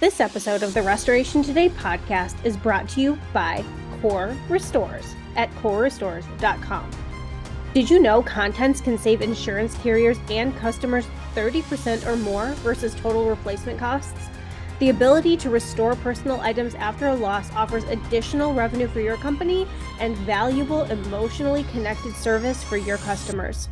This episode of the Restoration Today podcast is brought to you by Core Restores at corerestores.com. Did you know contents can save insurance carriers and customers 30% or more versus total replacement costs? The ability to restore personal items after a loss offers additional revenue for your company and valuable emotionally connected service for your customers.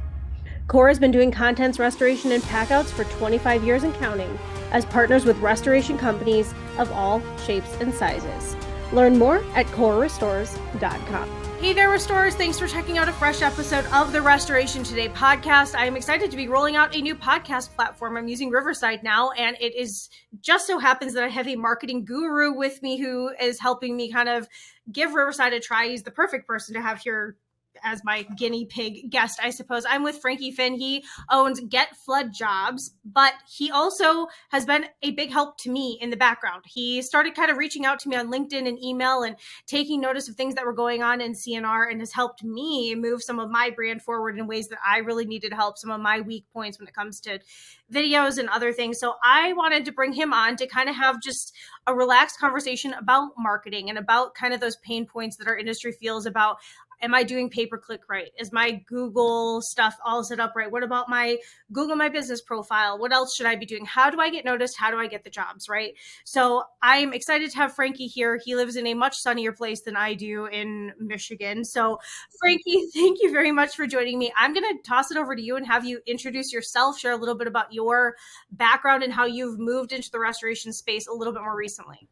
Core has been doing contents restoration and packouts for 25 years and counting as partners with restoration companies of all shapes and sizes. Learn more at corerestores.com. Hey there, Restorers. Thanks for checking out a fresh episode of the Restoration Today podcast. I am excited to be rolling out a new podcast platform. I'm using Riverside now, and it is just so happens that I have a marketing guru with me who is helping me kind of give Riverside a try. He's the perfect person to have here as my guinea pig guest, I suppose. I'm with Frankie Fihn. He owns Get Flood Jobs, but he also has been a big help to me in the background. He started kind of reaching out to me on LinkedIn and email and taking notice of things that were going on in CNR and has helped me move some of my brand forward in ways that I really needed help, some of my weak points when it comes to videos and other things. So I wanted to bring him on to kind of have just a relaxed conversation about marketing and about kind of those pain points that our industry feels about. Am I doing pay-per-click right? Is my Google stuff all set up right? What about my Google My Business profile? What else should I be doing? How do I get noticed? How do I get the jobs, right? So I'm excited to have Frankie here. He lives in a much sunnier place than I do in Michigan. So Frankie, thank you very much for joining me. I'm going to toss it over to you and have you introduce yourself, share a little bit about your background and how you've moved into the restoration space a little bit more recently.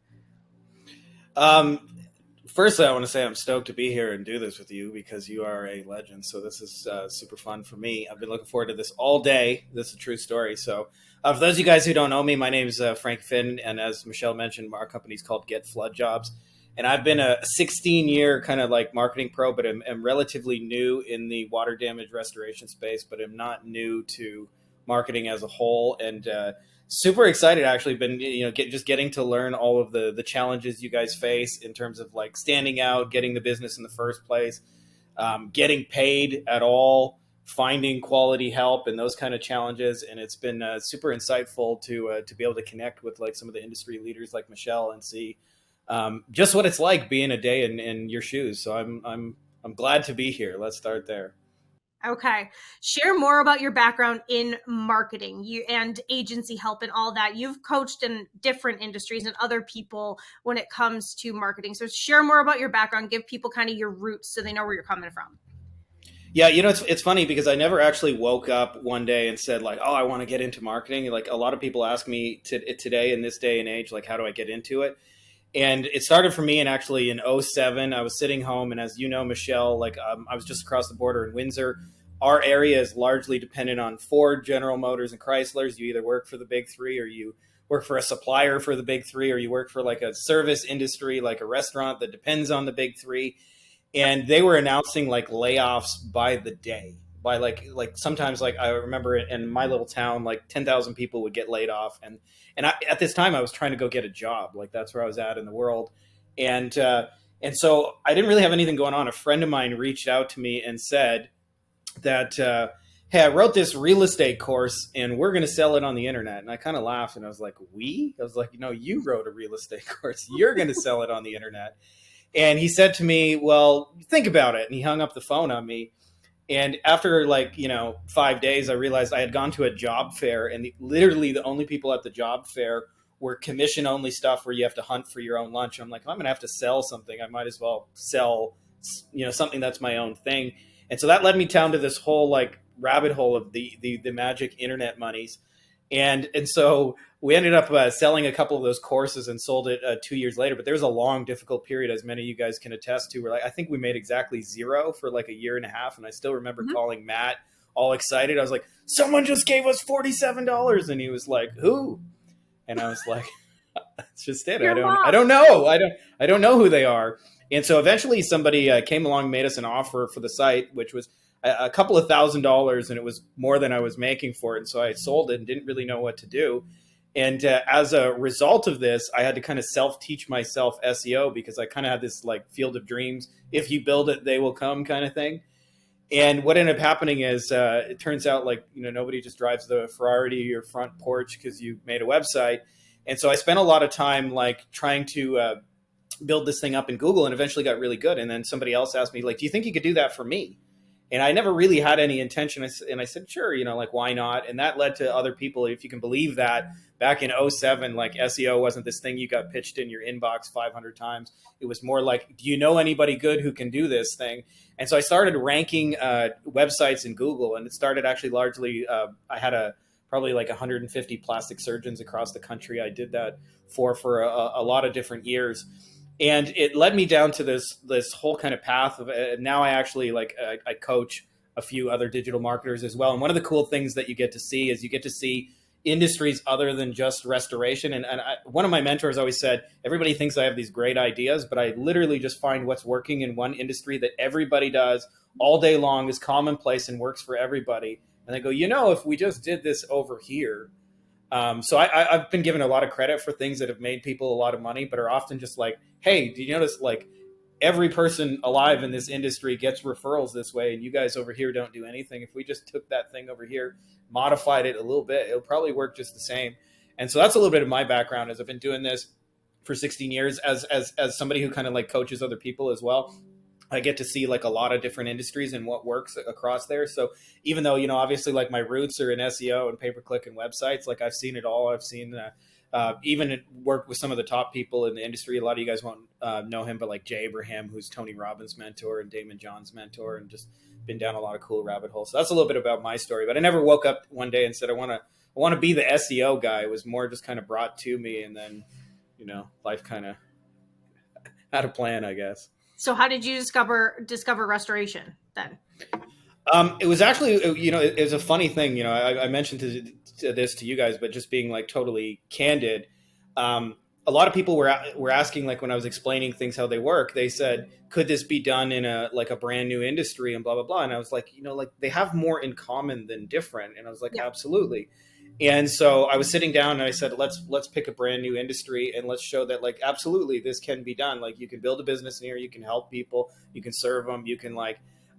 Firstly, I want to say I'm stoked to be here and do this with you because you are a legend. So this is super fun for me. I've been looking forward to this all day. This is a true story. So for those of you guys who don't know me, my name is Frankie Fihn. And as Michelle mentioned, our company is called Get Flood Jobs. And I've been a 16-year kind of like marketing pro, but I'm relatively new in the water damage restoration space, but I'm not new to marketing as a whole. And super excited, actually. Been just getting to learn all of the challenges you guys face in terms of like standing out, getting the business in the first place, getting paid at all, finding quality help, and those kind of challenges. And it's been super insightful to be able to connect with like some of the industry leaders like Michelle and see just what it's like being a day in your shoes. So I'm glad to be here. Let's start there. Okay. Share more about your background in marketing and agency help and all that. You've coached in different industries and other people when it comes to marketing. So share more about your background, give people kind of your roots so they know where you're coming from. Yeah, it's funny because I never actually woke up one day and said like, oh, I want to get into marketing. Like a lot of people ask me today in this day and age, like, how do I get into it? And it started for me in 2007. I was sitting home, and as you know, Michelle, like I was just across the border in Windsor. Our area is largely dependent on Ford, General Motors, and Chryslers. You either work for the big three, or you work for a supplier for the big three, or you work for like a service industry, like a restaurant that depends on the big three. And they were announcing like layoffs by the day. By like sometimes, like I remember in my little town, like 10,000 people would get laid off. And at this time I was trying to go get a job. Like that's where I was at in the world. And so I didn't really have anything going on. A friend of mine reached out to me and said that, hey, I wrote this real estate course and we're going to sell it on the internet. And I kind of laughed and I was like, I was like, no, you wrote a real estate course. You're going to sell it on the internet. And he said to me, well, think about it. And he hung up the phone on me. And after 5 days, I realized I had gone to a job fair, and literally the only people at the job fair were commission only stuff where you have to hunt for your own lunch. I'm like, I'm going to have to sell something. I might as well sell, something that's my own thing. And so that led me down to this whole like rabbit hole of the magic internet monies. And so we ended up selling a couple of those courses and sold it 2 years later. But there was a long, difficult period, as many of you guys can attest to, where I think we made exactly zero for like a year and a half. And I still remember calling Matt all excited. I was like, someone just gave us $47. And he was like, who? And I was like, that's just it. I don't know. I don't know who they are. And so eventually somebody came along and made us an offer for the site, which was a couple of $1,000s, and it was more than I was making for it. And so I sold it and didn't really know what to do. And as a result of this, I had to kind of self-teach myself SEO because I kind of had this like field of dreams. If you build it, they will come kind of thing. And what ended up happening is it turns out like, nobody just drives the Ferrari to your front porch because you made a website. And so I spent a lot of time like trying to build this thing up in Google, and eventually got really good. And then somebody else asked me, like, do you think you could do that for me? And I never really had any intention. And I said, sure, like, why not? And that led to other people, if you can believe that, back in '07, like SEO wasn't this thing you got pitched in your inbox 500 times. It was more like, do you know anybody good who can do this thing? And so I started ranking websites in Google, and it started actually largely, I had probably like 150 plastic surgeons across the country. I did that for a lot of different years. And it led me down to this whole kind of path of now I actually I coach a few other digital marketers as well. And one of the cool things that you get to see is you get to see industries other than just restoration. And one of my mentors always said, everybody thinks I have these great ideas, but I literally just find what's working in one industry that everybody does all day long, is commonplace and works for everybody. And I go, if we just did this over here. So I've been given a lot of credit for things that have made people a lot of money, but are often just like, hey, do you notice like every person alive in this industry gets referrals this way, and you guys over here don't do anything? If we just took that thing over here, modified it a little bit, it'll probably work just the same. And so that's a little bit of my background, as I've been doing this for 16 years as somebody who kind of like coaches other people as well. I get to see like a lot of different industries and what works across there. So even though, obviously like my roots are in SEO and pay-per-click and websites, like I've seen it all. I've seen even work with some of the top people in the industry. A lot of you guys won't know him, but like Jay Abraham, who's Tony Robbins' mentor, and Damon John's mentor, and just been down a lot of cool rabbit holes. So that's a little bit about my story, but I never woke up one day and said, I want to be the SEO guy. It was more just kind of brought to me. And then, life kind of had a plan, I guess. So how did you discover restoration then? It was actually, it was a funny thing. I mentioned this to you guys, but just being like totally candid. A lot of people were asking, like when I was explaining things, how they work, they said, could this be done in a brand new industry and blah, blah, blah. And I was like, like they have more in common than different. And I was like, yeah. Absolutely. And so I was sitting down and I said, let's pick a brand new industry and let's show that like, absolutely, this can be done. Like you can build a business in here, you can help people, you can serve them, you can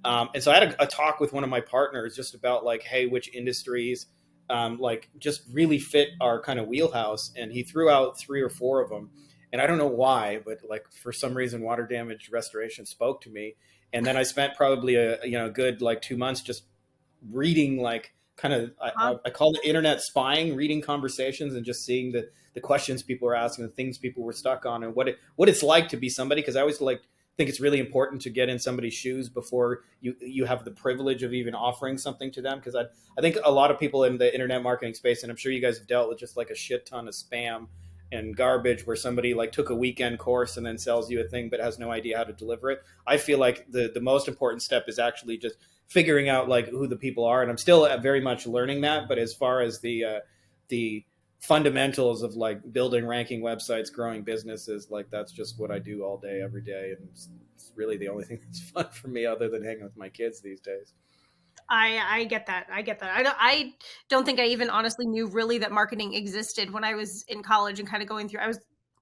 and so I had a talk with one of my partners just about like, hey, which industries just really fit our kind of wheelhouse. And he threw out 3 or 4 of them. And I don't know why, but like for some reason, water damage restoration spoke to me. And then I spent probably a good 2 months just reading I call it internet spying, reading conversations and just seeing the questions people were asking, the things people were stuck on, and what it's like to be somebody. Because I always think it's really important to get in somebody's shoes before you have the privilege of even offering something to them. Because I think a lot of people in the internet marketing space, and I'm sure you guys have dealt with just like a shit ton of spam and garbage where somebody took a weekend course and then sells you a thing but has no idea how to deliver it. I feel like the most important step is actually just figuring out who the people are. And I'm still very much learning that. But as far as the fundamentals of building, ranking websites, growing businesses, that's just what I do all day, every day. And it's really the only thing that's fun for me other than hanging with my kids these days. I get that. I don't think I even honestly knew really that marketing existed when I was in college and kind of going through,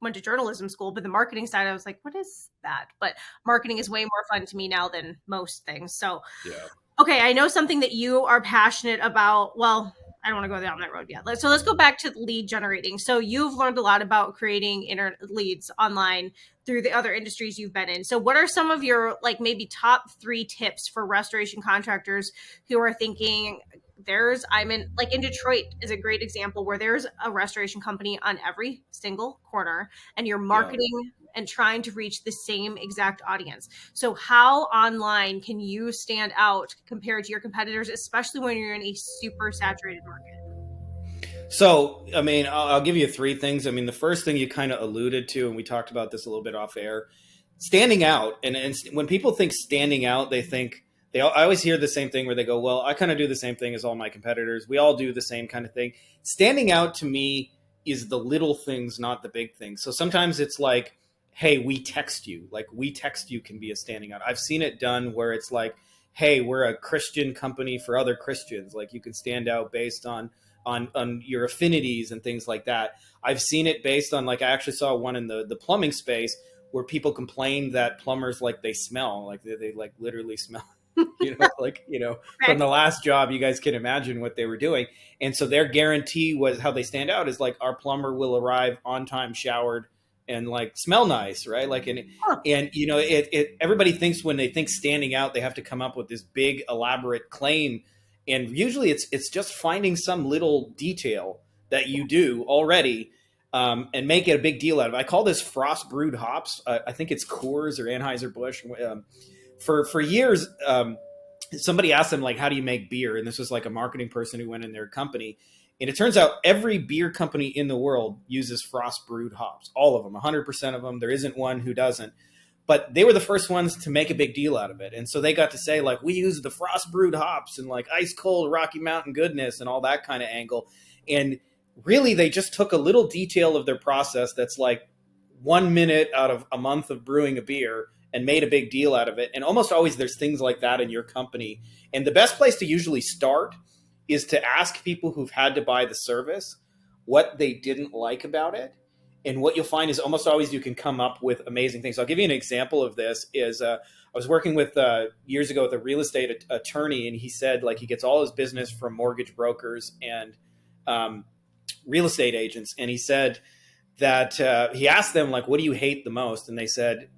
went to journalism school, but the marketing side, I was like, what is that? But marketing is way more fun to me now than most things. So, yeah. Okay. I know something that you are passionate about. Well, I don't want to go down that road yet. So let's go back to lead generating. So you've learned a lot about creating internet leads online through the other industries you've been in. So what are some of your maybe top 3 tips for restoration contractors who are thinking in Detroit is a great example where there's a restoration company on every single corner and you're marketing and trying to reach the same exact audience. So how online can you stand out compared to your competitors, especially when you're in a super saturated market? So, I mean, I'll give you 3 things. I mean, the first thing you kind of alluded to, and we talked about this a little bit off air, standing out. And when people think standing out, I always hear the same thing where they go, well, I kind of do the same thing as all my competitors. We all do the same kind of thing. Standing out to me is the little things, not the big things. So sometimes it's like, hey, we text you. We text you can be a standing out. I've seen it done where it's like, hey, we're a Christian company for other Christians. You can stand out based on your affinities and things like that. I've seen it based on I actually saw one in the plumbing space where people complained that plumbers they smell, they literally smell from the last job, you guys can imagine what they were doing. And so their guarantee was, how they stand out is like, our plumber will arrive on time, showered, and like smell nice, right? Like, and everybody thinks when they think standing out, they have to come up with this big elaborate claim. And usually it's just finding some little detail that you do already, and make it a big deal out of it. I call this frost brewed hops. I think it's Coors or Anheuser-Busch. For years, somebody asked them, like, how do you make beer? And this was like a marketing person who went in their company. And it turns out every beer company in the world uses frost brewed hops. All of them, 100% of them. There isn't one who doesn't. But they were the first ones to make a big deal out of it. And so they got to say, like, we use the frost brewed hops and like ice cold Rocky Mountain goodness and all that kind of angle. And really, they just took a little detail of their process that's like 1 minute out of a month of brewing a beer and made a big deal out of it. And almost always there's things like that in your company. And the best place to usually start is to ask people who've had to buy the service what they didn't like about it. And what you'll find is almost always you can come up with amazing things. I'll give you an example of this. I was working with years ago with a real estate attorney, and he said, like, he gets all his business from mortgage brokers and real estate agents. And he said that he asked them, like, what do you hate the most? And they said,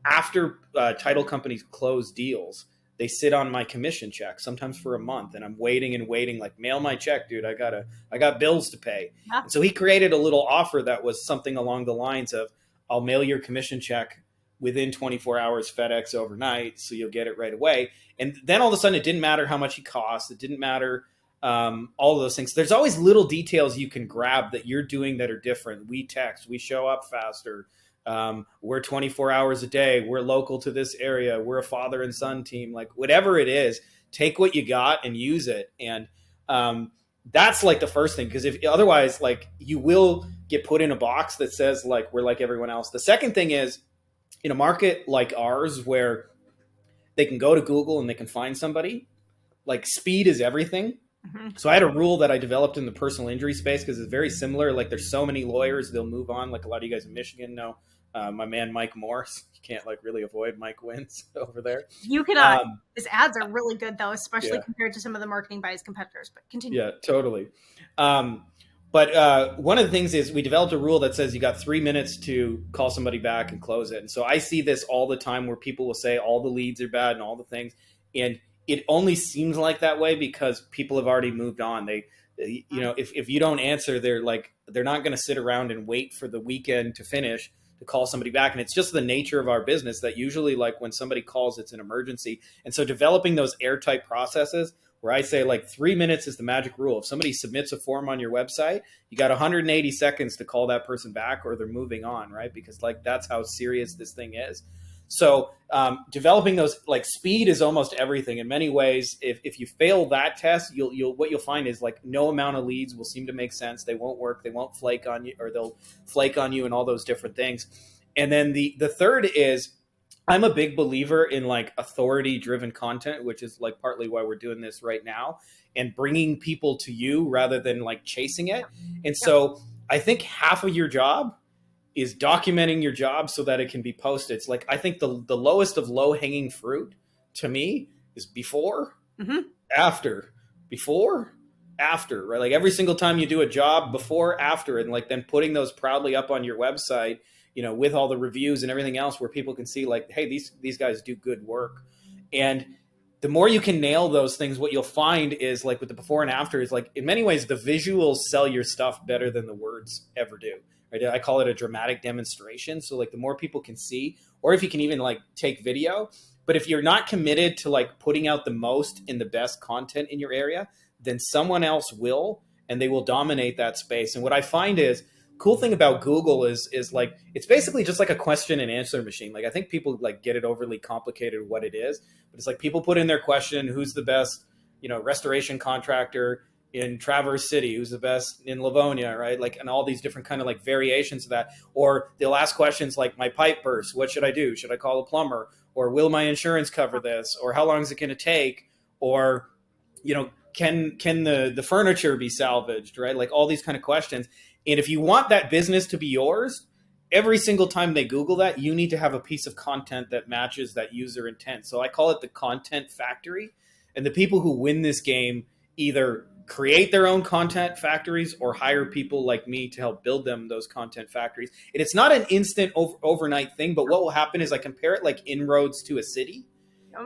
after title companies close deals, they sit on my commission check, sometimes for a month. And I'm waiting and waiting, like, mail my check, dude. I got bills to pay. Yeah. And so he created a little offer that was something along the lines of, I'll mail your commission check within 24 hours, FedEx overnight, so you'll get it right away. And then all of a sudden, it didn't matter how much he cost. It didn't matter all of those things. There's always little details you can grab that you're doing that are different. We text, we show up faster. We're 24 hours a day. We're local to this area. We're a father and son team. Like, whatever it is, take what you got and use it. And that's like the first thing, because if otherwise, like, you will get put in a box that says, like, we're like everyone else. The second thing is, in a market like ours where they can go to Google and they can find somebody, like, speed is everything. Mm-hmm. So I had a rule that I developed in the personal injury space because it's very similar. Like, there's so many lawyers, they'll move on. Like, a lot of you guys in Michigan know my man Mike Morse. You can't, like, really avoid Mike Wins over there. You cannot. His ads are really good, though, especially compared to some of the marketing by his competitors. But continue. Yeah, totally. But one of the things is we developed a rule that says you got 3 minutes to call somebody back and close it. And so I see this all the time where people will say all the leads are bad and all the things. And it only seems like that way because people have already moved on. If you don't answer, they're not going to sit around and wait for the weekend to finish to call somebody back. And it's just the nature of our business that usually, like, when somebody calls, it's an emergency. And so developing those airtight processes where I say, like, 3 minutes is the magic rule. If somebody submits a form on your website, you got 180 seconds to call that person back or they're moving on, right? Because, like, that's how serious this thing is. So developing those, like, speed is almost everything. In many ways, if you fail that test, what you'll find is, like, no amount of leads will seem to make sense. They won't work. They won't flake on you, or they'll flake on you and all those different things. And then the third is, I'm a big believer in, like, authority driven content, which is, like, partly why we're doing this right now, and bringing people to you rather than, like, chasing it. And so I think half of your job is documenting your job so that it can be posted. It's like, I think the lowest of low hanging fruit to me is before, after, before, after, right? Like, every single time you do a job, before, after, and, like, then putting those proudly up on your website, with all the reviews and everything else where people can see, like, hey, these guys do good work. And the more you can nail those things, what you'll find is, like, with the before and after is, like, in many ways, the visuals sell your stuff better than the words ever do. Right? I call it a dramatic demonstration. So, like, the more people can see, or if you can even, like, take video, but if you're not committed to, like, putting out the most and the best content in your area, then someone else will, and they will dominate that space. And what I find is, cool thing about Google is like, it's basically just like a question and answer machine. Like, I think people, like, get it overly complicated what it is, but it's like people put in their question, who's the best, restoration contractor in Traverse City, who's the best in Livonia, right? Like, and all these different kind of, like, variations of that. Or they'll ask questions like, my pipe burst, what should I do? Should I call a plumber? Or will my insurance cover this? Or how long is it going to take? Or, can the furniture be salvaged, right? Like, all these kind of questions. And if you want that business to be yours, every single time they Google that, you need to have a piece of content that matches that user intent. So I call it the content factory. And the people who win this game either create their own content factories or hire people like me to help build them those content factories. And it's not an instant overnight thing, but what will happen is I compare it like inroads to a city.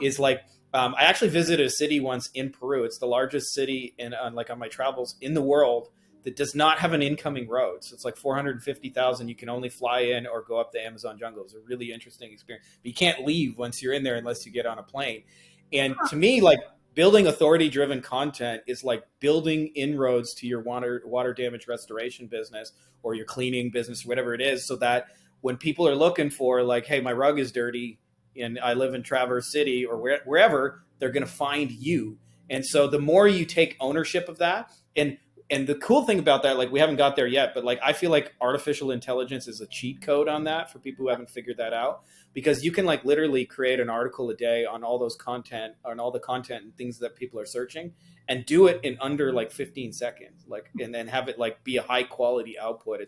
Is like I actually visited a city once in Peru. It's the largest city on my travels in the world that does not have an incoming road. So it's like 450,000. You can only fly in or go up the Amazon jungle. It's a really interesting experience. But you can't leave once you're in there unless you get on a plane. And to me, like building authority-driven content is like building inroads to your water damage restoration business or your cleaning business, whatever it is, so that when people are looking for like, hey, my rug is dirty and I live in Traverse City or wherever, they're going to find you. And so the more you take ownership of that, and the cool thing about that, like we haven't got there yet, but like I feel like artificial intelligence is a cheat code on that for people who haven't figured that out, because you can like literally create an article a day on all those content, on all the content and things that people are searching, and do it in under like 15 seconds, like, and then have it like be a high quality output.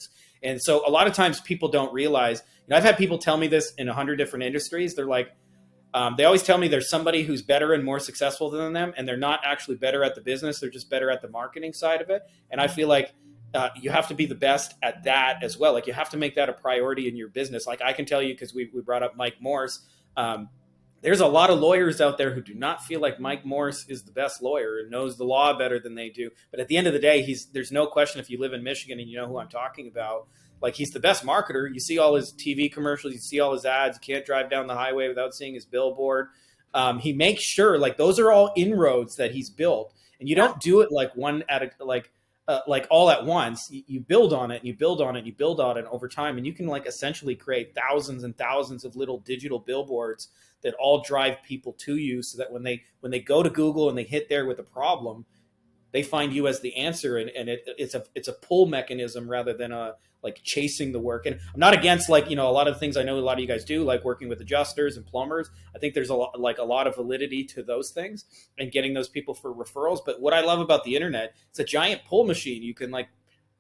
And so a lot of times people don't realize, I've had people tell me this in 100 different industries. They're like, they always tell me there's somebody who's better and more successful than them, and they're not actually better at the business. They're just better at the marketing side of it. And I feel like you have to be the best at that as well. Like you have to make that a priority in your business. Like I can tell you, because we brought up Mike Morse. There's a lot of lawyers out there who do not feel like Mike Morse is the best lawyer and knows the law better than they do. But at the end of the day, there's no question, if you live in Michigan and you know who I'm talking about, like he's the best marketer. You see all his TV commercials, you see all his ads. You can't drive down the highway without seeing his billboard. He makes sure, like, those are all inroads that he's built, and you don't do it like one at a like all at once. You build on it, and you build on it, and you build on it over time, and you can like essentially create thousands and thousands of little digital billboards that all drive people to you, so that when they go to Google and they hit there with a problem, they find you as the answer, and it's a pull mechanism rather than a like chasing the work. And I'm not against like, a lot of the things I know a lot of you guys do, like working with adjusters and plumbers. I think there's a lot of validity to those things and getting those people for referrals. But what I love about the internet, it's a giant pull machine. You can like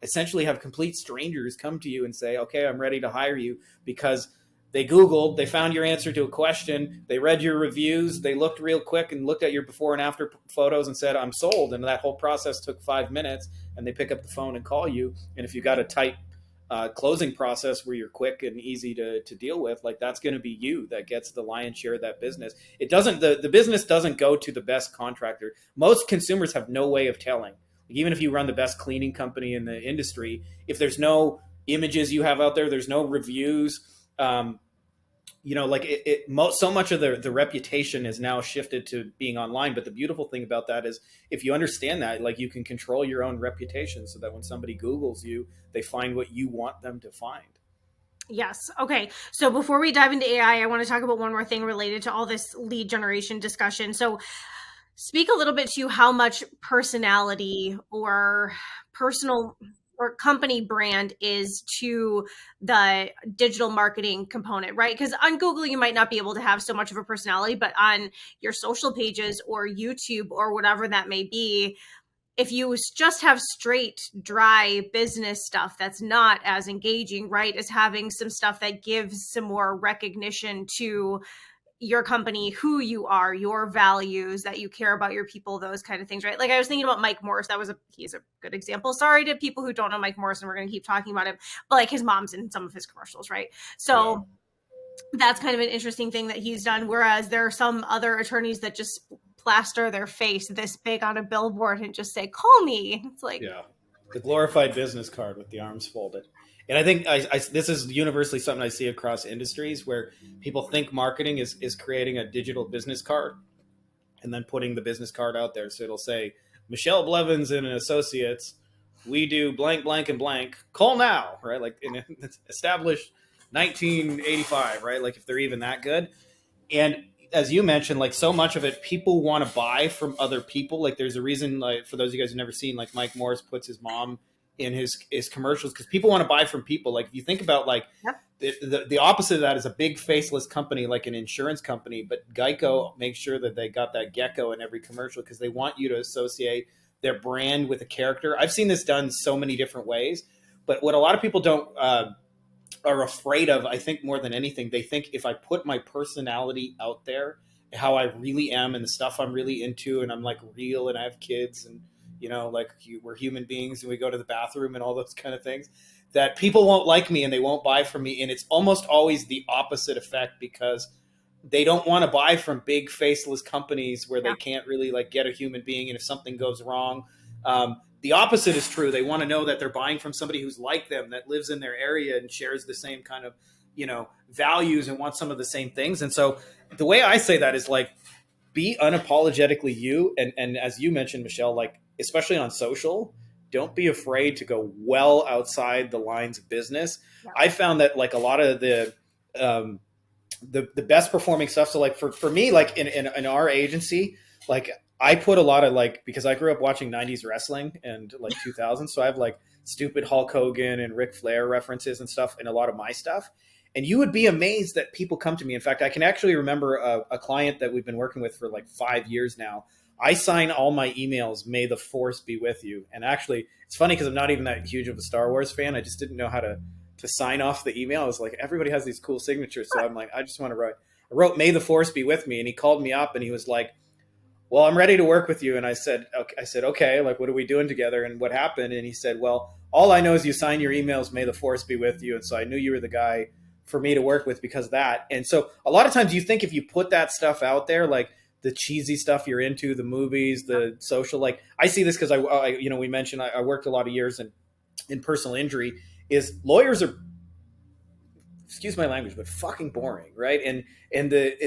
essentially have complete strangers come to you and say, okay, I'm ready to hire you, because they Googled, they found your answer to a question, they read your reviews, they looked real quick and looked at your before and after photos and said, I'm sold. And that whole process took 5 minutes, and they pick up the phone and call you. And if you got a tight closing process where you're quick and easy to deal with, like that's going to be you that gets the lion's share of that business. It doesn't, the business doesn't go to the best contractor. Most consumers have no way of telling. Like, even if you run the best cleaning company in the industry, if there's no images you have out there, there's no reviews, so much of the reputation is now shifted to being online. But the beautiful thing about that is, if you understand that, like, you can control your own reputation so that when somebody Googles you, they find what you want them to find. Yes. Okay. So before we dive into AI, I want to talk about one more thing related to all this lead generation discussion. So speak a little bit to how much personality or personal or company brand is to the digital marketing component, right? Because on Google, you might not be able to have so much of a personality, but on your social pages or YouTube or whatever that may be, if you just have straight, dry business stuff that's not as engaging, right, as having some stuff that gives some more recognition to your company, who you are, your values, that you care about your people, those kind of things, right? Like I was thinking about Mike Morse. He's a good example. Sorry to people who don't know Mike Morse, and we're going to keep talking about him, but like his mom's in some of his commercials, right? So that's kind of an interesting thing that he's done. Whereas there are some other attorneys that just plaster their face this big on a billboard and just say, call me. It's like, the glorified business card with the arms folded. And I think this is universally something I see across industries, where people think marketing is creating a digital business card and then putting the business card out there. So it'll say, Michelle Blevins and Associates, we do blank, blank, and blank. Call now, right? Like it's established 1985, right? Like if they're even that good. And as you mentioned, like so much of it, people want to buy from other people. Like there's a reason, like for those of you guys who've never seen, like Mike Morse puts his mom in his commercials, because people want to buy from people. Like if you think about like the opposite of that is a big faceless company like an insurance company, but Geico makes sure that they got that gecko in every commercial because they want you to associate their brand with a character. I've seen this done so many different ways, but what a lot of people don't are afraid of, I think more than anything, they think if I put my personality out there, how I really am and the stuff I'm really into, and I'm like real and I have kids and, like we're human beings and we go to the bathroom and all those kind of things, that people won't like me and they won't buy from me. And it's almost always the opposite effect, because they don't want to buy from big faceless companies where they can't really like get a human being. And if something goes wrong, the opposite is true. They want to know that they're buying from somebody who's like them, that lives in their area and shares the same kind of, values and wants some of the same things. And so the way I say that is like, be unapologetically you. And as you mentioned, Michelle, like, especially on social, don't be afraid to go well outside the lines of business. Yeah. I found that like a lot of the best performing stuff. So like for me, like in our agency, like I put a lot of like, because I grew up watching 90s wrestling and like 2000s. So I have like stupid Hulk Hogan and Ric Flair references and stuff in a lot of my stuff. And you would be amazed that people come to me. In fact, I can actually remember a client that we've been working with for like 5 years now. I sign all my emails, "May the Force be with you." And actually, it's funny because I'm not even that huge of a Star Wars fan. I just didn't know how to sign off the email. I was like, everybody has these cool signatures. So I'm like, I just want to write. I wrote, "May the Force be with me." And he called me up and he was like, "Well, I'm ready to work with you." And I said, okay, like, what are we doing together? And what happened? And he said, "Well, all I know is you sign your emails, 'May the Force be with you.' And so I knew you were the guy for me to work with because of that." And so a lot of times you think if you put that stuff out there, like the cheesy stuff you're into, the movies, the social, like I see this because we mentioned I worked a lot of years in personal injury. Is lawyers are, excuse my language, but fucking boring, right? And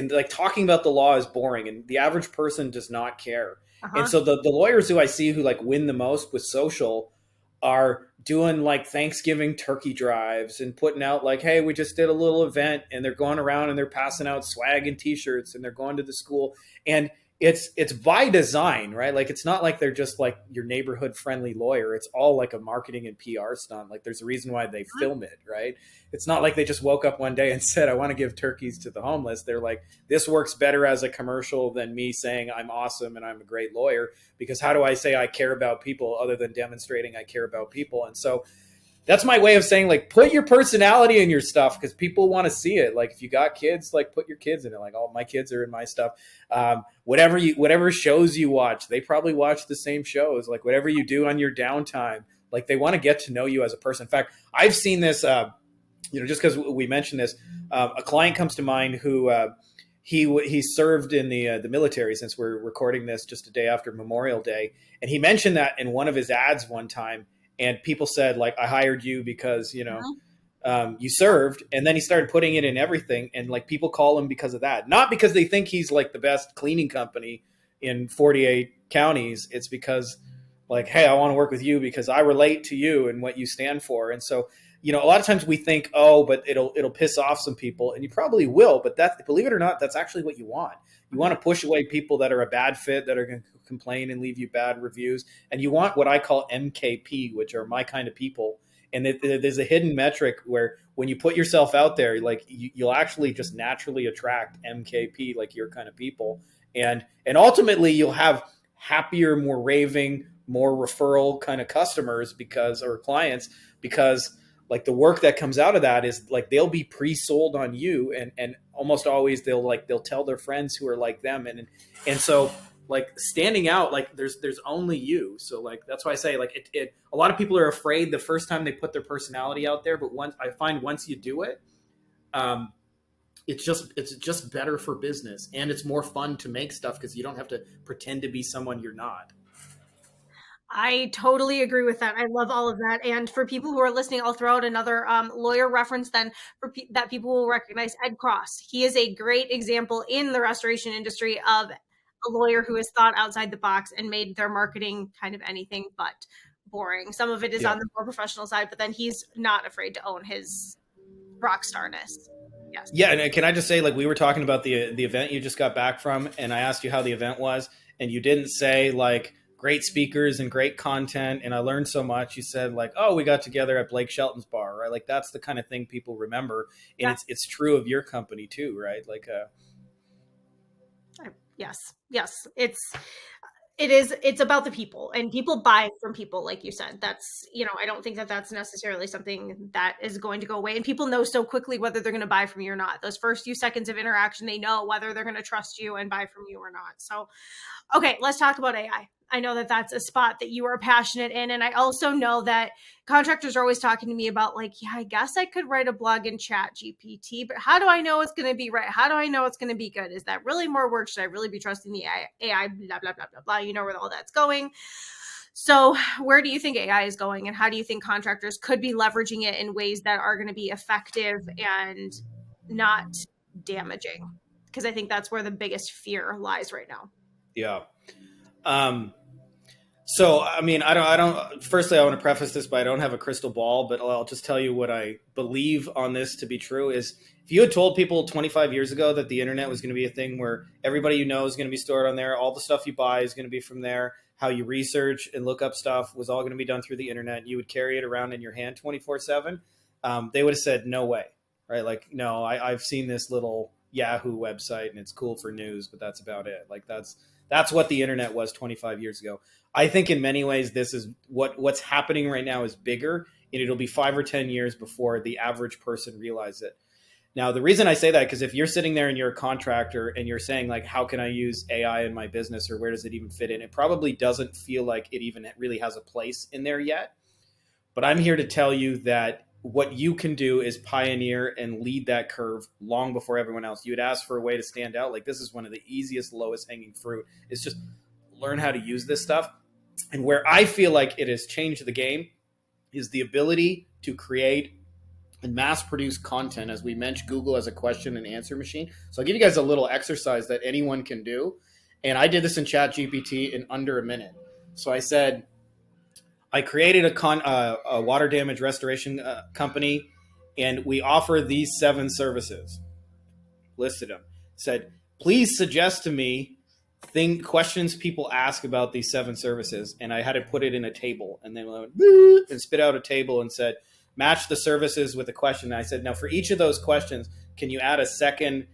like talking about the law is boring, and the average person does not care. And so the lawyers who I see who like win the most with social are doing like Thanksgiving turkey drives and putting out like, "Hey, we just did a little event," and they're going around and they're passing out swag and t-shirts and they're going to the school. And it's by design, right? Like, it's not like they're just like your neighborhood friendly lawyer. It's all like a marketing and PR stunt. Like, there's a reason why they film it, right? It's not like they just woke up one day and said, "I want to give turkeys to the homeless." They're like, this works better as a commercial than me saying I'm awesome and I'm a great lawyer, because how do I say I care about people other than demonstrating I care about people? And so that's my way of saying, like, put your personality in your stuff, because people want to see it. Like, if you got kids, like, put your kids in it. Like, all my kids are in my stuff. Whatever shows you watch, they probably watch the same shows. Like, whatever you do on your downtime, like, they want to get to know you as a person. In fact, I've seen this, just because we mentioned this, a client comes to mind who he served in the military, since we're recording this just a day after Memorial Day. And he mentioned that in one of his ads one time. And people said, like, "I hired you because, you served." And then he started putting it in everything. And like, people call him because of that. Not because they think he's like the best cleaning company in 48 counties. It's because, like, "Hey, I want to work with you because I relate to you and what you stand for." And so, a lot of times we think, "Oh, but it'll piss off some people," and you probably will. But believe it or not, that's actually what you want. You want to push away people that are a bad fit, that are going to complain and leave you bad reviews. And you want what I call MKP, which are my kind of people. And there's a hidden metric where when you put yourself out there, like, you'll actually just naturally attract MKP, like your kind of people. And ultimately you'll have happier, more raving, more referral kind of customers or clients, because like the work that comes out of that is like, they'll be pre-sold on you, and almost always they'll tell their friends who are like them. And so, like, standing out, like, there's only you. So like, that's why I say, like, a lot of people are afraid the first time they put their personality out there, but once you do it, it's just better for business, and it's more fun to make stuff because you don't have to pretend to be someone you're not. I totally agree with that. I love all of that. And for people who are listening, I'll throw out another lawyer reference then that people will recognize. Ed Cross. He is a great example in the restoration industry of a lawyer who has thought outside the box and made their marketing kind of anything but boring. Some of it is on the more professional side, but then he's not afraid to own his rock starness. Yes. Yeah, and can I just say, like, we were talking about the event you just got back from, and I asked you how the event was, and you didn't say, like, great speakers and great content, and I learned so much. You said, like, "Oh, we got together at Blake Shelton's bar," right? Like, that's the kind of thing people remember, and it's true of your company too, right? Like, yes, it's It's about the people, and people buy from people, like you said. That's, I don't think that that's necessarily something that is going to go away. And people know so quickly whether they're going to buy from you or not. Those first few seconds of interaction, they know whether they're going to trust you and buy from you or not. So, okay, let's talk about AI. I know that that's a spot that you are passionate in. And I also know that contractors are always talking to me about, like, yeah, I guess I could write a blog in Chat GPT, but how do I know it's going to be right? How do I know it's going to be good? Is that really more work? Should I really be trusting the AI? Blah, blah, blah, blah, blah. You know where all that's going. So where do you think AI is going, and how do you think contractors could be leveraging it in ways that are going to be effective and not damaging? Because I think that's where the biggest fear lies right now. Yeah. So, I mean, I don't, firstly, I want to preface this by I don't have a crystal ball, but I'll just tell you what I believe on this to be true is if you had told people 25 years ago that the internet was going to be a thing where everybody you know is going to be stored on there, all the stuff you buy is going to be from there, how you research and look up stuff was all going to be done through the internet, you would carry it around in your hand 24/7, they would have said, no way, right? Like, no, I've seen this little Yahoo website and it's cool for news, but that's about it. Like that's what the internet was 25 years ago. I think in many ways, this is what's happening right now is bigger, and it'll be 5 or 10 years before the average person realizes it. Now, the reason I say that, because if you're sitting there and you're a contractor and you're saying, like, how can I use AI in my business, or where does it even fit in? It probably doesn't feel like it even really has a place in there yet. But I'm here to tell you that what you can do is pioneer and lead that curve long before everyone else. You would ask for a way to stand out. Like, this is one of the easiest, lowest hanging fruit. It's just learn how to use this stuff. And where I feel like it has changed the game is the ability to create and mass produce content. As we mentioned, Google as a question and answer machine. So I'll give you guys a little exercise that anyone can do. And I did this in Chat GPT in under a minute. So I said, I created a water damage restoration company, and we offer these 7 services. Listed them. Said, please suggest to me questions people ask about these 7 services, and I had to put it in a table, and then went and spit out a table and said, match the services with a question. And I said, now for each of those questions, can you add a second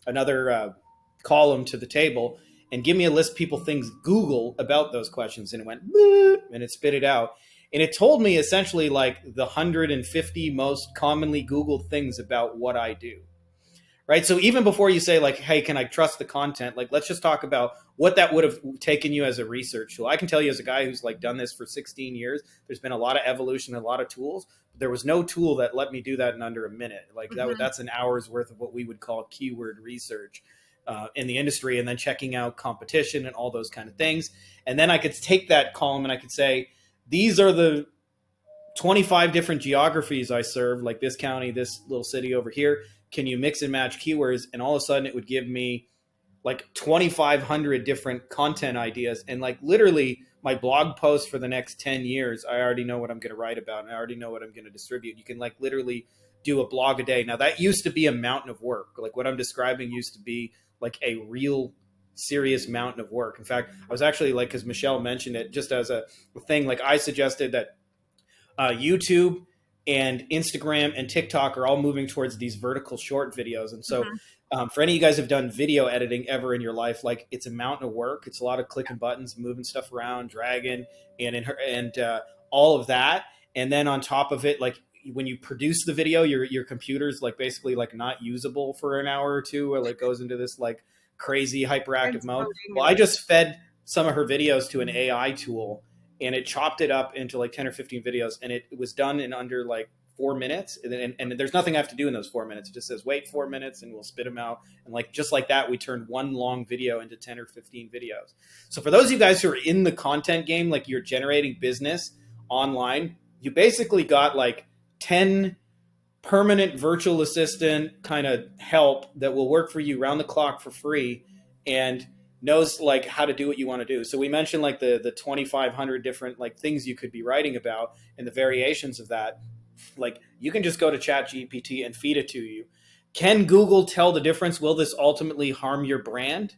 another column to the table and give me a list of people things Google about those questions? And it went and it spit it out, and it told me essentially like the 150 most commonly Googled things about what I do. Right. So even before you say, like, hey, can I trust the content? Like, let's just talk about what that would have taken you as a research tool. I can tell you as a guy who's like done this for 16 years, there's been a lot of evolution, a lot of tools. But there was no tool that let me do that in under a minute. Like that's an hour's worth of what we would call keyword research in the industry, and then checking out competition and all those kind of things. And then I could take that column and I could say, these are the 25 different geographies I serve, like this county, this little city over here. Can you mix and match keywords? And all of a sudden it would give me like 2,500 different content ideas. And like literally my blog post for the next 10 years, I already know what I'm going to write about, and I already know what I'm going to distribute. You can like literally do a blog a day. Now that used to be a mountain of work. Like what I'm describing used to be like a real serious mountain of work. In fact, I was actually like, because Michelle mentioned it just as a thing, like I suggested that YouTube and Instagram and TikTok are all moving towards these vertical short videos. And so for any of you guys who've done video editing ever in your life, like it's a mountain of work. It's a lot of clicking buttons, moving stuff around, dragging, and all of that. And then on top of it, like when you produce the video, your computer's like basically like not usable for an hour or two, or like goes into this like crazy hyperactive mode. Well, I just fed some of her videos to an AI tool, and it chopped it up into like 10 or 15 videos, and it was done in under like 4 minutes. And there's nothing I have to do in those 4 minutes. It just says, wait 4 minutes and we'll spit them out. And like, just like that, we turned one long video into 10 or 15 videos. So for those of you guys who are in the content game, like you're generating business online, you basically got like 10 permanent virtual assistant kind of help that will work for you round the clock for free and knows like how to do what you want to do. So we mentioned like the 2,500 different like things you could be writing about and the variations of that. Like you can just go to Chat GPT and feed it to you. Can Google tell the difference? Will this ultimately harm your brand?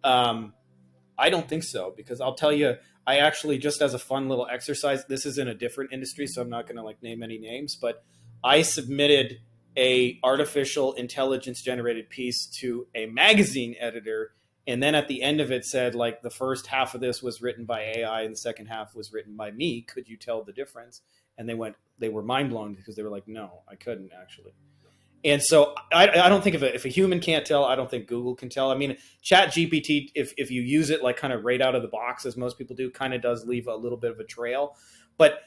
I don't think so, because I'll tell you, I actually, just as a fun little exercise, this is in a different industry, so I'm not going to like name any names, but I submitted a artificial intelligence generated piece to a magazine editor, And then at the end of it said, like, the first half of this was written by AI and the second half was written by me. Could you tell the difference? And they were mind blown because they were like, no, I couldn't actually. And so I don't think if a human can't tell, I don't think Google can tell. I mean, Chat GPT, if you use it like kind of right out of the box, as most people do, kind of does leave a little bit of a trail. But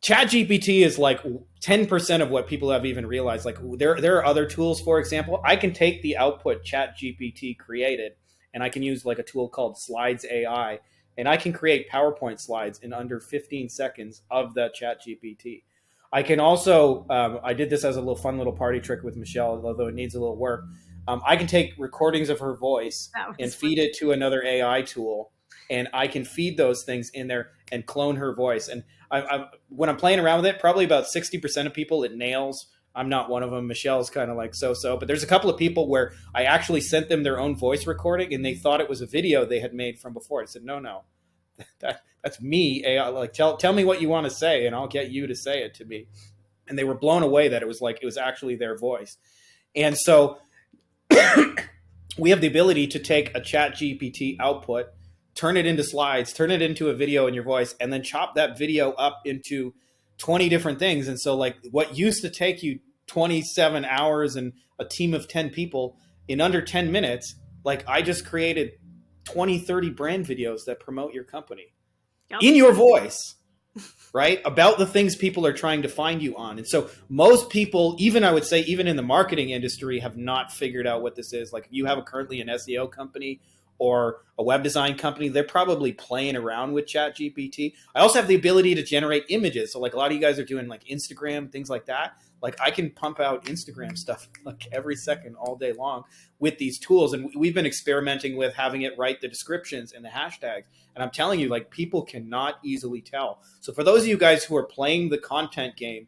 Chat GPT is like 10% of what people have even realized. Like there are other tools. For example, I can take the output Chat GPT created, and I can use like a tool called Slides AI, and I can create PowerPoint slides in under 15 seconds of that Chat GPT. I can also, I did this as a little fun little party trick with Michelle, although it needs a little work. I can take recordings of her voice and feed it to another AI tool, and I can feed those things in there and clone her voice. And when I'm playing around with it, probably about 60% of people it nails. I'm not one of them. Michelle's kind of like so-so. But there's a couple of people where I actually sent them their own voice recording, and they thought it was a video they had made from before. I said, no. That's me. AI. Like, tell me what you want to say, and I'll get you to say it to me. And they were blown away that it was actually their voice. And so we have the ability to take a Chat GPT output, turn it into slides, turn it into a video in your voice, and then chop that video up into 20 different things. And so like what used to take you 27 hours and a team of 10 people in under 10 minutes, like I just created 20, 30 brand videos that promote your company in your voice, right? About the things people are trying to find you on. And so most people, even I would say, even in the marketing industry, have not figured out what this is. Like if you have currently an SEO company or a web design company, they're probably playing around with Chat GPT. I also have the ability to generate images. So like a lot of you guys are doing like Instagram, things like that. Like I can pump out Instagram stuff like every second all day long with these tools. And we've been experimenting with having it write the descriptions and the hashtags. And I'm telling you, like people cannot easily tell. So for those of you guys who are playing the content game,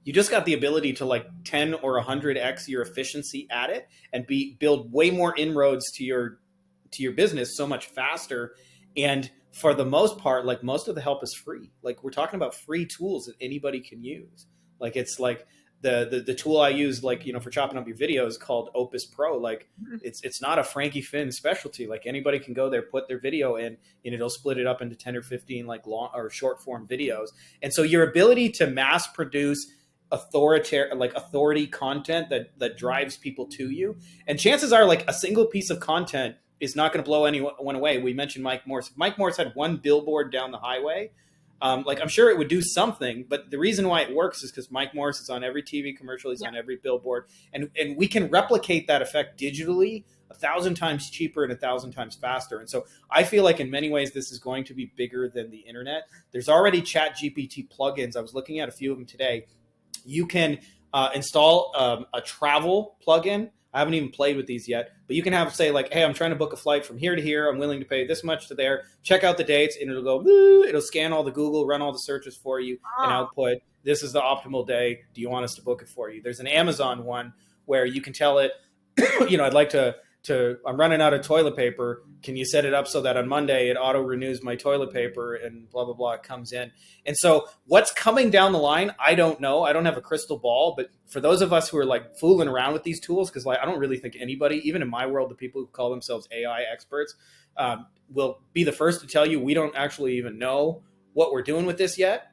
you just got the ability to like 10 or 100x your efficiency at it and build way more inroads to your business so much faster. And for the most part, like most of the help is free. Like we're talking about free tools that anybody can use. Like it's like the tool I use, like, you know, for chopping up your videos called Opus Pro. Like it's not a Frankie Fihn specialty. Like anybody can go there, put their video in, and it'll split it up into 10 or 15 like long or short form videos. And so your ability to mass produce authority content that drives people to you. And chances are like a single piece of content is not going to blow anyone away. We mentioned Mike Morse. If Mike Morse had one billboard down the highway, like I'm sure it would do something, but the reason why it works is because Mike Morse is on every TV commercial, he's on every billboard, and we can replicate that effect digitally 1,000 times cheaper and 1,000 times faster. And so I feel like in many ways this is going to be bigger than the internet. There's already Chat GPT plugins. I was looking at a few of them today. You can install a travel plugin. I haven't even played with these yet, but you can have say like, hey, I'm trying to book a flight from here to here. I'm willing to pay this much to there. Check out the dates, and it'll go, woo, it'll scan all the Google, run all the searches for you, and output, this is the optimal day. Do you want us to book it for you? There's an Amazon one where you can tell it, you know, I'd like to I'm running out of toilet paper. Can you set it up so that on Monday it auto renews my toilet paper and blah, blah, blah, it comes in. And so what's coming down the line, I don't know. I don't have a crystal ball, but for those of us who are like fooling around with these tools, because like I don't really think anybody, even in my world, the people who call themselves AI experts, will be the first to tell you we don't actually even know what we're doing with this yet.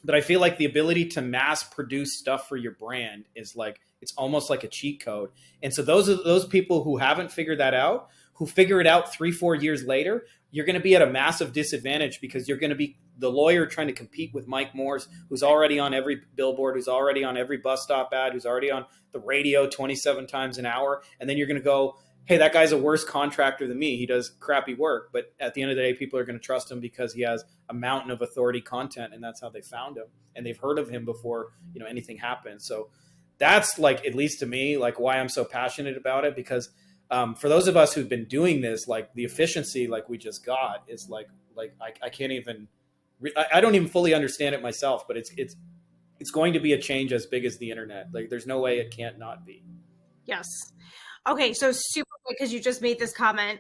But I feel like the ability to mass produce stuff for your brand is like, it's almost like a cheat code. And so those people who haven't figured that out, who figure it out 3-4 years later, you're going to be at a massive disadvantage because you're going to be the lawyer trying to compete with Mike Morse, who's already on every billboard, who's already on every bus stop ad, who's already on the radio 27 times an hour. And then you're going to go, hey, that guy's a worse contractor than me. He does crappy work. But at the end of the day, people are going to trust him because he has a mountain of authority content, and that's how they found him. And they've heard of him before, you know, anything happens. So that's like, at least to me, like why I'm so passionate about it, because for those of us who've been doing this, like the efficiency like we just got is like I can't even, I don't even fully understand it myself, but it's going to be a change as big as the internet. Like there's no way it can't not be. Yes. Okay, so super quick, because you just made this comment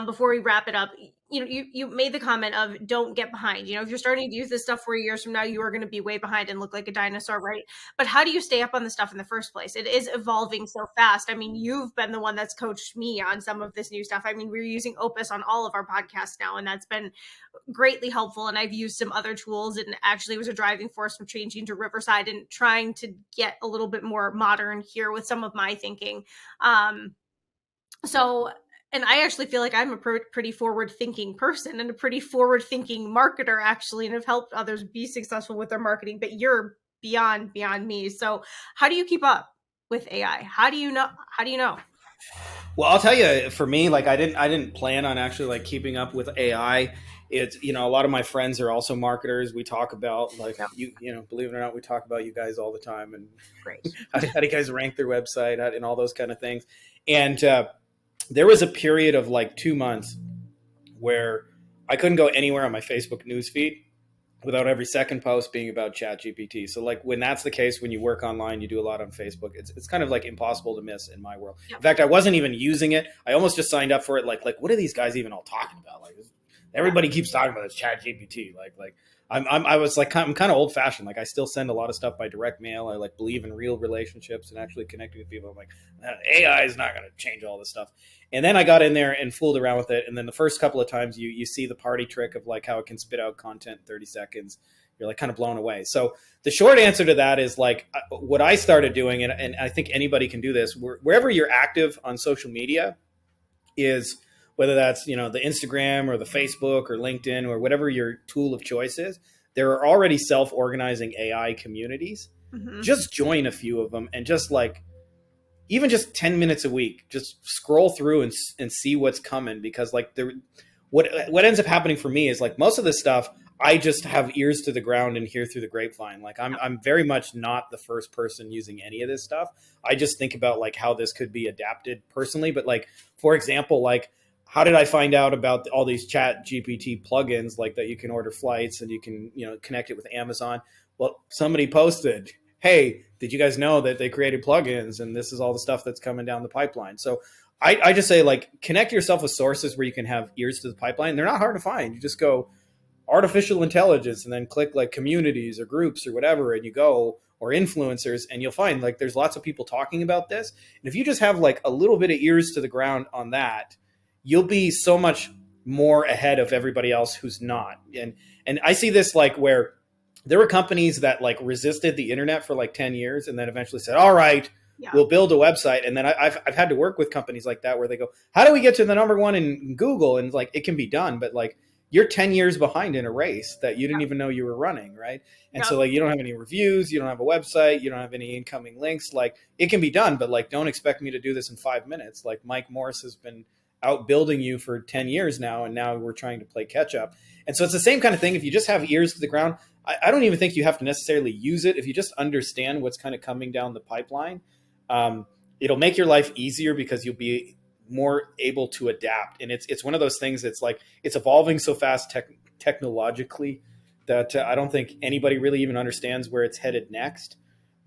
before we wrap it up. you made the comment of don't get behind. If you're starting to use this stuff 4 years from now, you are going to be way behind and look like a dinosaur, right? But how do you stay up on the stuff in the first place? It is evolving so fast. I mean, you've been the one that's coached me on some of this new stuff. I mean, we're using Opus on all of our podcasts now, and that's been greatly helpful. And I've used some other tools, and actually was a driving force from changing to Riverside and trying to get a little bit more modern here with some of my thinking. And I actually feel like I'm a pretty forward-thinking person and a pretty forward-thinking marketer, actually, and have helped others be successful with their marketing. But you're beyond me. So how do you keep up with AI? How do you know? Well, I'll tell you, for me, like I didn't plan on actually like keeping up with AI. It's, a lot of my friends are also marketers. We talk about like, believe it or not, we talk about you guys all the time, and Great. how do you guys rank their website and all those kind of things. And there was a period of like 2 months where I couldn't go anywhere on my Facebook newsfeed without every second post being about ChatGPT. So like when that's the case, when you work online, you do a lot on Facebook, it's kind of like impossible to miss in my world. Yeah. In fact, I wasn't even using it. I almost just signed up for it. Like what are these guys even all talking about? Like everybody keeps talking about this ChatGPT. I'm kind of old fashioned. Like I still send a lot of stuff by direct mail. I like believe in real relationships and actually connecting with people. I'm like, AI is not going to change all this stuff. And then I got in there and fooled around with it. And then the first couple of times you see the party trick of like how it can spit out content in 30 seconds. You're like kind of blown away. So the short answer to that is like what I started doing, and I think anybody can do this, wherever you're active on social media is, whether that's, the Instagram or the Facebook or LinkedIn or whatever your tool of choice is, there are already self-organizing AI communities. Mm-hmm. Just join a few of them and just like, even just 10 minutes a week, just scroll through and see what's coming. Because like what ends up happening for me is like most of this stuff, I just have ears to the ground and hear through the grapevine. Like I'm very much not the first person using any of this stuff. I just think about like how this could be adapted personally. But like, for example, like, how did I find out about all these ChatGPT plugins like that you can order flights and you can, connect it with Amazon? Well, somebody posted, hey, did you guys know that they created plugins and this is all the stuff that's coming down the pipeline? So I just say like connect yourself with sources where you can have ears to the pipeline. They're not hard to find. You just go artificial intelligence and then click like communities or groups or whatever, and you go, or influencers, and you'll find like there's lots of people talking about this. And if you just have like a little bit of ears to the ground on that, you'll be so much more ahead of everybody else who's not. And I see this like where there were companies that like resisted the internet for like 10 years and then eventually said, all right, we'll build a website. And then I've had to work with companies like that where they go, how do we get to the number one in Google? And like, it can be done, but like you're 10 years behind in a race that you didn't even know you were running. Right. And so like, you don't have any reviews, you don't have a website, you don't have any incoming links. Like it can be done, but like, don't expect me to do this in 5 minutes. Like Mike Morris has been outbuilding you for 10 years now, and now we're trying to play catch up. And so it's the same kind of thing. If you just have ears to the ground, I don't even think you have to necessarily use it. If you just understand what's kind of coming down the pipeline, it'll make your life easier because you'll be more able to adapt. And it's one of those things that's like, it's evolving so fast technologically that I don't think anybody really even understands where it's headed next.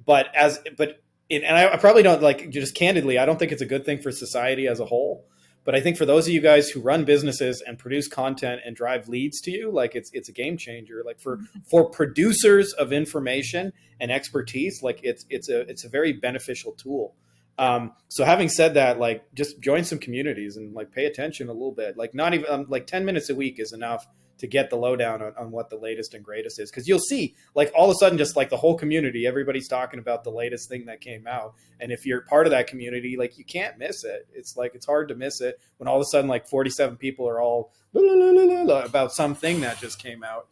And I probably don't, like, just candidly, I don't think it's a good thing for society as a whole. But I think for those of you guys who run businesses and produce content and drive leads to you, like it's a game changer. Like for producers of information and expertise, like it's a very beneficial tool. So having said that, like just join some communities and like pay attention a little bit. Like not even like 10 minutes a week is enough to get the lowdown on what the latest and greatest is. Because you'll see, like all of a sudden, just like the whole community, everybody's talking about the latest thing that came out. And if you're part of that community, like you can't miss it. It's like, it's hard to miss it when all of a sudden like 47 people are all about something that just came out.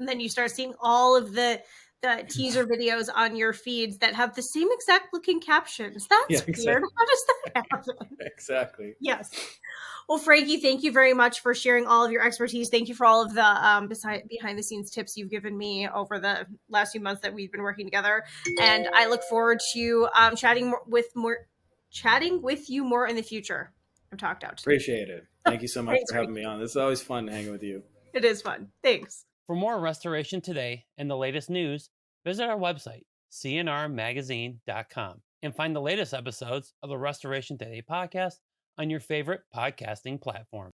And then you start seeing all of the teaser videos on your feeds that have the same exact looking captions. That's weird. How does that happen? Exactly. Yes. Well, Frankie, thank you very much for sharing all of your expertise. Thank you for all of the behind the scenes tips you've given me over the last few months that we've been working together. And I look forward to chatting with you more in the future. I'm talked out. Appreciate it. Thank you so much for having me on. This is always fun hanging with you. It is fun. Thanks. For more Restoration Today and the latest news, visit our website, cnrmagazine.com, and find the latest episodes of the Restoration Today podcast on your favorite podcasting platform.